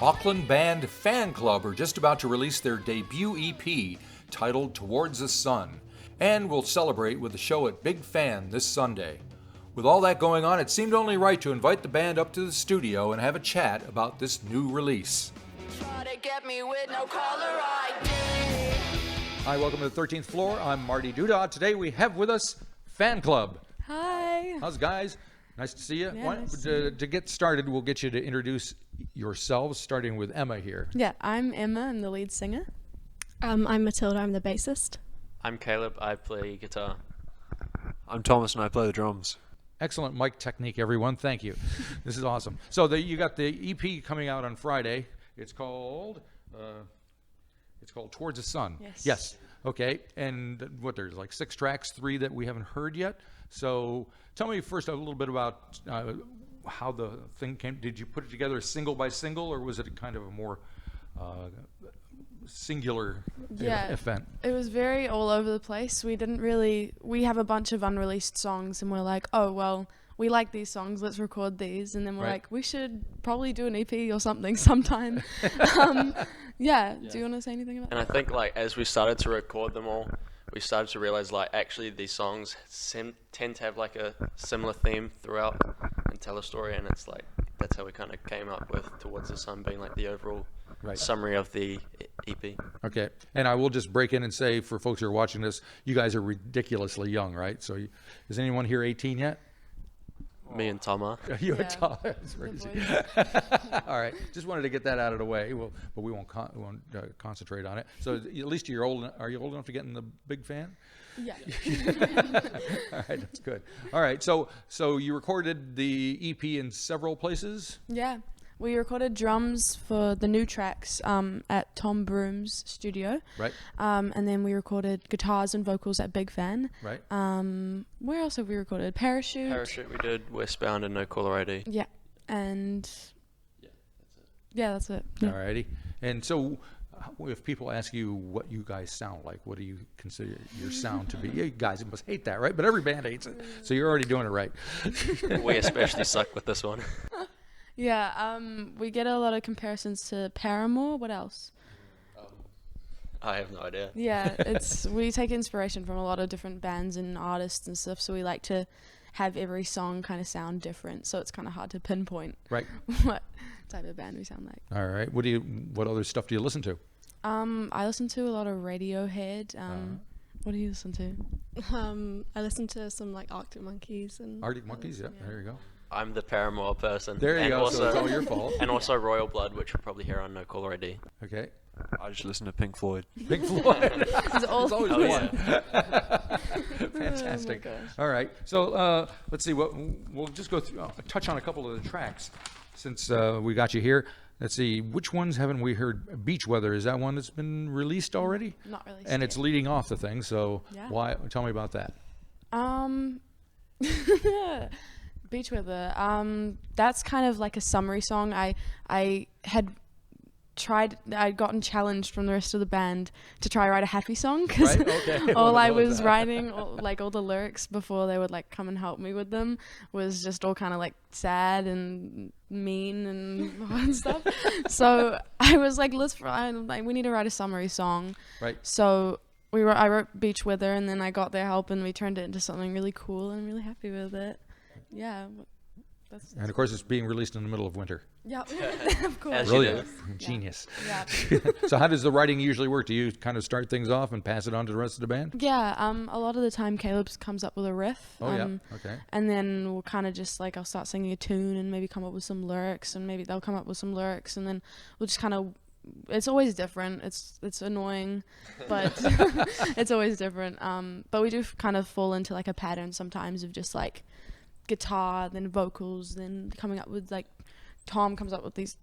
Auckland band Fan Club are just about to release their debut EP titled Towards the Sun, and will celebrate with a show at Big Fan this Sunday. With all that going on, it seemed only right to invite the band up to the studio and have a chat about this new release. Try to get me with no caller ID. Hi, welcome to the 13th Floor. I'm Marty Duda. Today we have with us Fan Club. Hi. How's it, guys? Nice to see you. Yeah, nice to see you. To get started, we'll get you to introduce yourselves, starting with Emma here. Yeah, I'm Emma. I'm the lead singer. I'm Matilda. I'm the bassist. I'm Caleb. I play guitar. I'm Thomas and I play the drums. Excellent mic technique, everyone. Thank you. This is awesome. So you got the EP coming out on Friday. It's called Towards the Sun. Yes. Okay. And there's like 6 tracks, 3 that we haven't heard yet. So tell me first a little bit about how the thing came. Did you put it together single by single, or was it kind of a more singular event? It was very all over the place. We have a bunch of unreleased songs, and we're like, oh, well, we like these songs, let's record these. And then we're like, we should probably do an EP or something sometime. Do you want to say anything about that? And I think as we started to record them all, we started to realize actually these songs tend to have a similar theme throughout and tell a story, and it's that's how we kind of came up with Towards the Sun being the overall summary of the EP. Okay. And I will just break in and say, for folks who are watching this, you guys are ridiculously young, right? So is anyone here 18 yet? Me and Tom are. You and Tom. That's crazy. All right. Just wanted to get that out of the way. But we won't concentrate on it. So at least are you old enough to get in the Big Fan? Yeah. All right. That's good. All right. So you recorded the EP in several places? Yeah. We recorded drums for the new tracks at Tom Broom's studio. Right. And then we recorded guitars and vocals at Big Fan. Right. Where else have we recorded? Parachute. Parachute we did, Westbound and No Caller ID. Yeah. And that's it. All righty. And so if people ask you what you guys sound like, what do you consider your sound to be? You guys must hate that, right? But every band hates it. So you're already doing it right. We especially suck with this one. Yeah, we get a lot of comparisons to Paramore. What else? I have no idea. Yeah, we take inspiration from a lot of different bands and artists and stuff, so we like to have every song kind of sound different, so it's kind of hard to pinpoint what type of band we sound like. All right. What other stuff do you listen to? I listen to a lot of Radiohead. What do you listen to? I listen to some Arctic Monkeys and Arctic Monkeys, yeah. There you go. I'm the Paramore person. There you go. Also, so it's all your fault. And also Royal Blood, which you'll probably hear on No Caller ID. Okay. I just listen to Pink Floyd. Pink Floyd. It's always one. Fantastic. Oh my gosh. All right. So let's see. We'll just go through, touch on a couple of the tracks since we got you here. Let's see. Which ones haven't we heard? Beach Weather, is that one that's been released already? Not released And yet. it's leading off the thing. So Yeah. why? Tell me about that. Beach Weather. That's kind of like a summary song. I'd gotten challenged from the rest of the band to try write a happy song, because all I was writing, all the lyrics before they would come and help me with them, was just all kind of sad and mean and stuff. So I was like, we need to write a summary song. Right. So I wrote Beach Weather, and then I got their help, and we turned it into something really cool, and I'm really happy with it. Yeah. That's And of course, it's being released in the middle of winter. Yeah, of course. As you Brilliant. do. Genius. Yeah. So how does the writing usually work? Do you kind of start things off and pass it on to the rest of the band? Yeah, a lot of the time Caleb comes up with a riff. Oh, yeah. Okay. And then we'll kind of just I'll start singing a tune and maybe come up with some lyrics, and maybe they'll come up with some lyrics, and then we'll just kind of, it's always different. It's annoying, but it's always different. But we do kind of fall into a pattern sometimes of just guitar, then vocals, then coming up with Tom comes up with these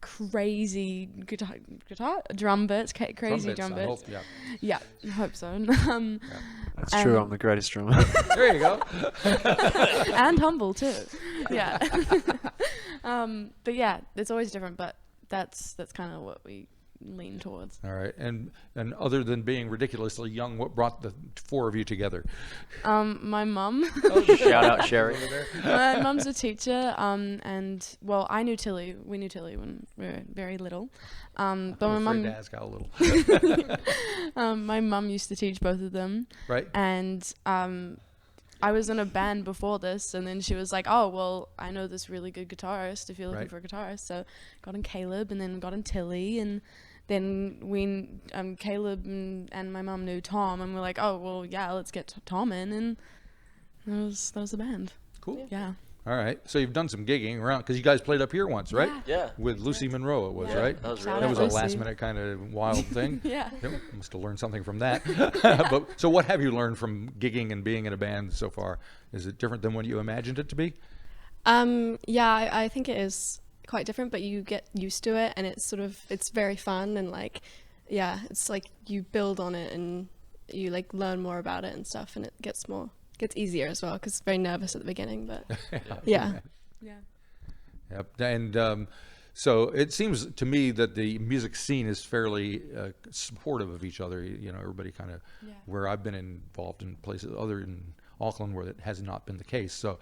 crazy guitar drum bits, crazy drum bits. Yeah, I hope so. That's true, I'm the greatest drummer. There you go. And humble too. Yeah. But yeah, it's always different, but that's kind of what we lean towards. All right. And other than being ridiculously young, what brought the four of you together? My mum. Shout out Sherry. My mum's a teacher, and well, I knew Tilly. We knew Tilly when we were very little. But my I'm afraid mum, to ask how little. my mum used to teach both of them, Right. and I was in a band before this, and then she was like, "Oh, well, I know this really good guitarist. If you're looking Right. for a guitarist," so got in Caleb, and then got in Tilly, and then Caleb and my mum knew Tom, and we're like, "Oh, well, yeah, let's get Tom in," and that was the band. Cool. Yeah. All right. So you've done some gigging around because you guys played up here once, right? Yeah. With Lucy Monroe, it was, Yeah. right? That was Shout really That out was a Lucy. last minute kind of wild thing. Yeah. Yep, must have learned something from that. But so what have you learned from gigging and being in a band so far? Is it different than what you imagined it to be? Yeah, I think it is quite different, but you get used to it, and it's very fun, and like, yeah, it's like you build on it and you like learn more about it and stuff, and it gets easier as well, because it's very nervous at the beginning, but yeah. Yeah. Yep. And so it seems to me that the music scene is fairly supportive of each other. You know, everybody kind of, Yeah. where I've been involved in places other than Auckland where it has not been the case. So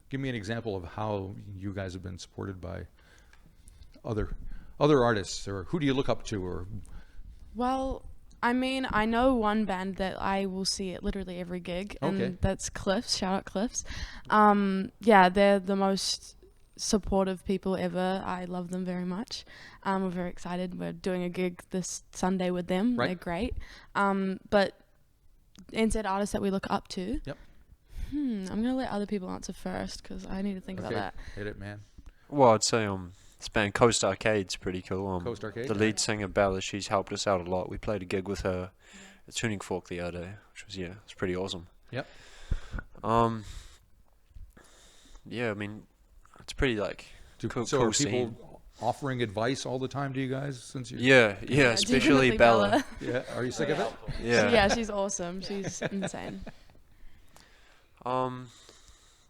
give me an example of how you guys have been supported by other artists, or who do you look up to, or Well, I mean, I know one band that I will see at literally every gig, and Okay. that's Cliffs. Shout out Cliffs. Yeah, they're the most supportive people ever. I love them very much. We're very excited. We're doing a gig this Sunday with them. Right. They're great. But NZ artists that we look up to. Yep. I'm gonna let other people answer first because I need to think about that. Hit it, man. Well, I'd say this band Coast Arcade's pretty cool. Coast Arcade? The lead singer Bella, she's helped us out a lot. We played a gig with her at Tuning Fork the other day, which was it's pretty awesome. Yep. Yeah, I mean, it's pretty like cool, So cool are people scene. offering advice all the time to you guys since you? Yeah, especially definitely Bella. Yeah. Are you sick of it? Yeah. Yeah, she's awesome. She's insane.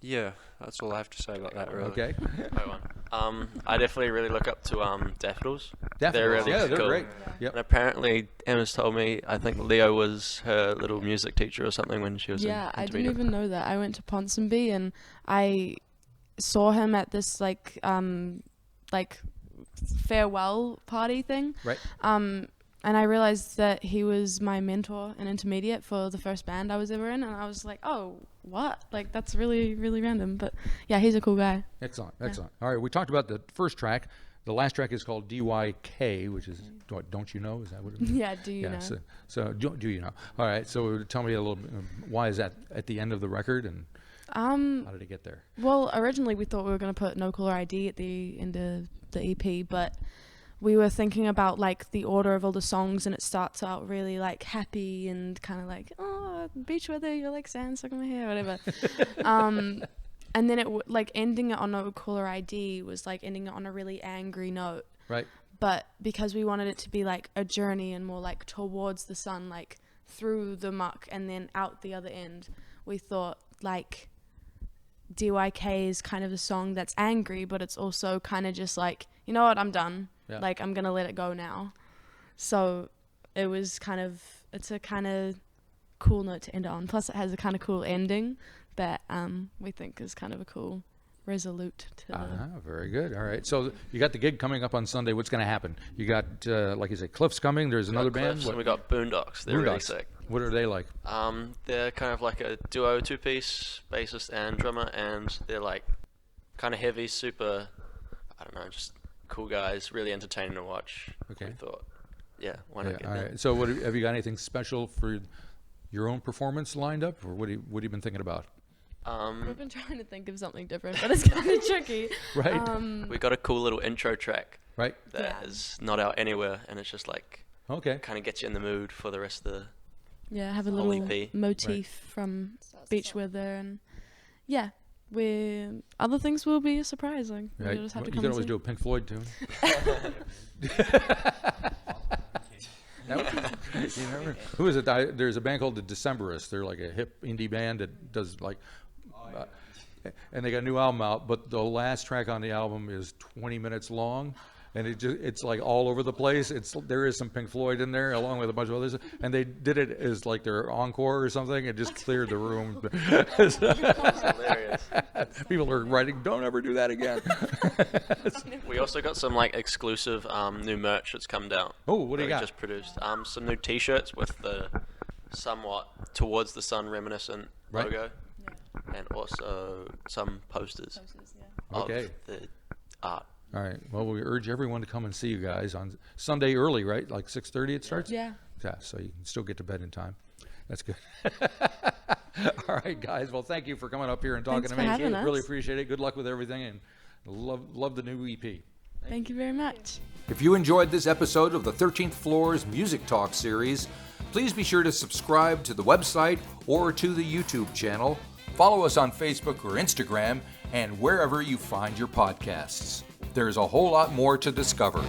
Yeah, that's all I have to say about that, really. Okay. Right one. I definitely really look up to Daffodils. Definitely. They're really Yeah, they're cool. great. Yep. And apparently Emma's told me, I think Leo was her little music teacher or something when she was Yeah, in I didn't intermediate. even know that. I went to Ponsonby and I saw him at this like farewell party thing. Right. And I realized that he was my mentor in intermediate for the first band I was ever in, and I was like, oh, what? Like, that's really, really random. But yeah, he's a cool guy. Excellent. All right, we talked about the first track. The last track is called DYK, which is what, don't you know? Is that what it means? Yeah, do you know? So do you know? All right, so tell me a little bit, why is that at the end of the record, and how did it get there? Well, originally we thought we were going to put No Caller ID at the end of the EP, but we were thinking about like the order of all the songs, and it starts out really like happy and kind of like, oh, beach weather, you're like sand stuck in my hair, whatever. And then like ending it on No Caller ID was like ending it on a really angry note. Right. But because we wanted it to be like a journey and more like towards the sun, like through the muck and then out the other end, we thought like DYK is kind of a song that's angry, but it's also kind of just like, you know what, I'm done. Yeah. Like, I'm going to let it go now. So it was it's a kind of cool note to end it on. Plus it has a kind of cool ending that we think is kind of a cool resolute to Very good. All right, so you got the gig coming up on Sunday. What's going to happen? You got, like you said, Cliffs coming. There's another band. Cliffs, and we got Boondocks. They're really Boondocks. sick. What are they like? They're kind of like a duo, two-piece, bassist and drummer, and they're like kind of heavy, super, I don't know, just cool guys, really entertaining to watch. Okay. We thought, yeah, why not get all them? right. So have you got anything special for your own performance lined up, or what have you been thinking about? We've been trying to think of something different, but it's kind of tricky. Right. We got a cool little intro track Right. that is not out anywhere, and it's just like Okay. kind of gets you in the mood for the rest of the. Yeah, have a Whole little EP. motif from beach weather, and yeah, other things will be surprising. Right. You'll just have to You come can and always see. do a Pink Floyd tune. You remember? Who is it? There's a band called the Decemberists. They're like a hip indie band that does like, and they got a new album out. But the last track on the album is 20 minutes long, and it's like all over the place. There is some Pink Floyd in there along with a bunch of others, and they did it as like their encore or something. It just cleared the room. That's hilarious. People are writing, "Don't ever do that again." We also got some like exclusive new merch that's come down. Oh, what do you that we got? just produced some new T-shirts with the somewhat towards the sun reminiscent Right. logo, and also some posters of Okay. the art. All right. Well, we urge everyone to come and see you guys on Sunday early, right? Like 6:30 it starts? Yeah. Yeah, so you can still get to bed in time. That's good. All right, guys. Well, thank you for coming up here and talking Thanks to for me. having us. Really appreciate it. Good luck with everything, and love the new EP. Thank you very much. If you enjoyed this episode of the 13th Floor's Music Talk series, please be sure to subscribe to the website or to the YouTube channel. Follow us on Facebook or Instagram and wherever you find your podcasts. There's a whole lot more to discover.